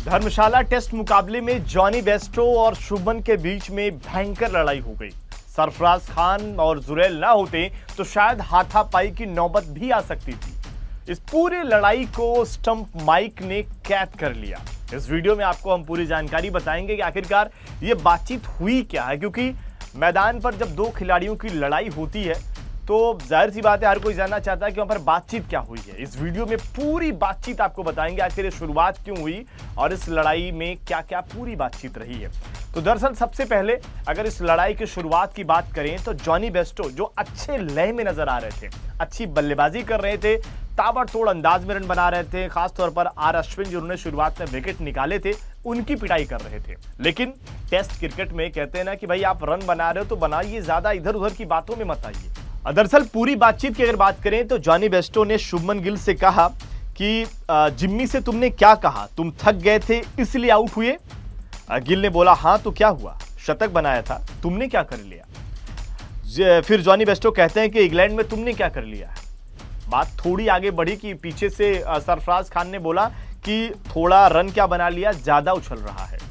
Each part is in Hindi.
धर्मशाला टेस्ट मुकाबले में जॉनी बेस्टो और शुभमन के बीच में भयंकर लड़ाई हो गई। सरफराज खान और जुरैल ना होते तो शायद हाथापाई की नौबत भी आ सकती थी। इस पूरी लड़ाई को स्टंप माइक ने कैद कर लिया। इस वीडियो में आपको हम पूरी जानकारी बताएंगे कि आखिरकार ये बातचीत हुई क्या है, क्योंकि मैदान पर जब दो खिलाड़ियों की लड़ाई होती है तो जाहिर सी बात है हर कोई जानना चाहता है कि वहां पर बातचीत क्या हुई है। इस वीडियो में पूरी बातचीत आपको बताएंगे, आखिर ये शुरुआत क्यों हुई और इस लड़ाई में क्या क्या पूरी बातचीत रही है। तो दरअसल सबसे पहले अगर इस लड़ाई की शुरुआत की बात करें तो जॉनी बेस्टो जो अच्छे लय में नजर आ रहे थे, अच्छी बल्लेबाजी कर रहे थे, ताबड़तोड़ अंदाज में रन बना रहे थे, खासतौर पर आर अश्विन जिन्होंने शुरुआत में विकेट निकाले थे उनकी पिटाई कर रहे थे। लेकिन टेस्ट क्रिकेट में कहते हैं ना कि भाई आप रन बना रहे हो तो बनाइए, ज्यादा इधर उधर की बातों में मत आइए। दरअसल पूरी बातचीत की अगर बात करें तो जॉनी बेस्टो ने शुभमन गिल से कहा कि जिम्मी से तुमने क्या कहा, तुम थक गए थे इसलिए आउट हुए। गिल ने बोला हाँ तो क्या हुआ, शतक बनाया था, तुमने क्या कर लिया। फिर जॉनी बेस्टो कहते हैं कि इंग्लैंड में तुमने क्या कर लिया। बात थोड़ी आगे बढ़ी कि पीछे से सरफराज खान ने बोला कि थोड़ा रन क्या बना लिया, ज्यादा उछल रहा है।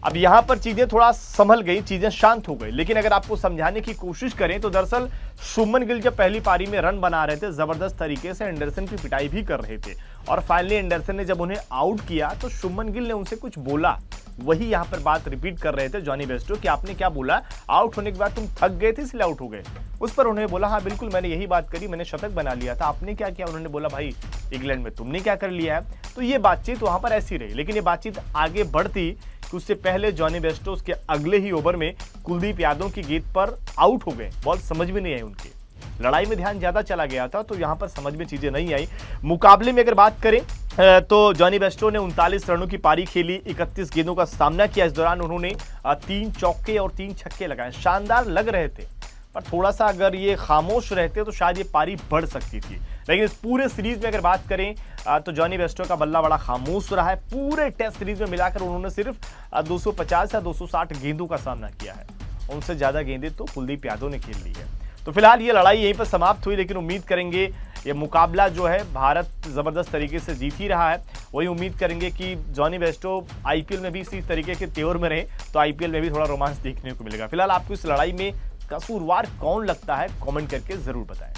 अब यहां पर चीजें थोड़ा संभल गई, चीजें शांत हो गई। लेकिन अगर आपको समझाने की कोशिश करें तो दरअसल शुभमन गिल जब पहली पारी में रन बना रहे थे, जबरदस्त तरीके से एंडरसन की पिटाई भी कर रहे थे और फाइनली एंडरसन ने जब उन्हें आउट किया तो शुभमन गिल ने उनसे कुछ बोला। वही यहां पर बात रिपीट कर रहे थे जॉनी बेस्टो कि आपने क्या बोला, आउट होने के बाद तुम थक गए थे इसलिए आउट हो गए। उस पर उन्होंने बोला हाँ बिल्कुल मैंने यही बात करी, मैंने शतक बना लिया था, आपने क्या किया। उन्होंने बोला भाई इंग्लैंड में तुमने क्या कर लिया है। तो ये बातचीत वहां पर ऐसी रही। लेकिन ये बातचीत आगे बढ़ती कि उससे पहले जॉनी बेस्टो उसके अगले ही ओवर में कुलदीप यादव की गेंद पर आउट हो गए। बॉल समझ में नहीं आई उनकी, लड़ाई में ध्यान ज्यादा चला गया था तो यहां पर समझ में चीजें नहीं आई। मुकाबले में अगर बात करें तो जॉनी बेस्टो ने 39 रनों की पारी खेली, 31 गेंदों का सामना किया। इस दौरान उन्होंने 3 चौके और 3 छक्के लगाए, शानदार लग रहे थे। पर थोड़ा सा अगर ये खामोश रहते तो शायद ये पारी बढ़ सकती थी। लेकिन इस पूरे सीरीज में अगर बात करें तो जॉनी बेस्टो का बल्ला बड़ा खामोश रहा है। पूरे टेस्ट सीरीज में मिलाकर उन्होंने सिर्फ 250 या 260 गेंदों का सामना किया है। उनसे ज्यादा गेंदें तो कुलदीप यादव ने खेल ली है। तो फिलहाल ये लड़ाई यहीं पर समाप्त हुई, लेकिन उम्मीद करेंगे ये मुकाबला जो है भारत जबरदस्त तरीके से जीत ही रहा है। वही उम्मीद करेंगे कि जॉनी बेस्टो आईपीएल में भी इसी तरीके के तेवर में रहे तो आईपीएल में भी थोड़ा रोमांच देखने को मिलेगा। फिलहाल आपको इस लड़ाई में कसूरवार कौन लगता है, कमेंट करके जरूर बताएं।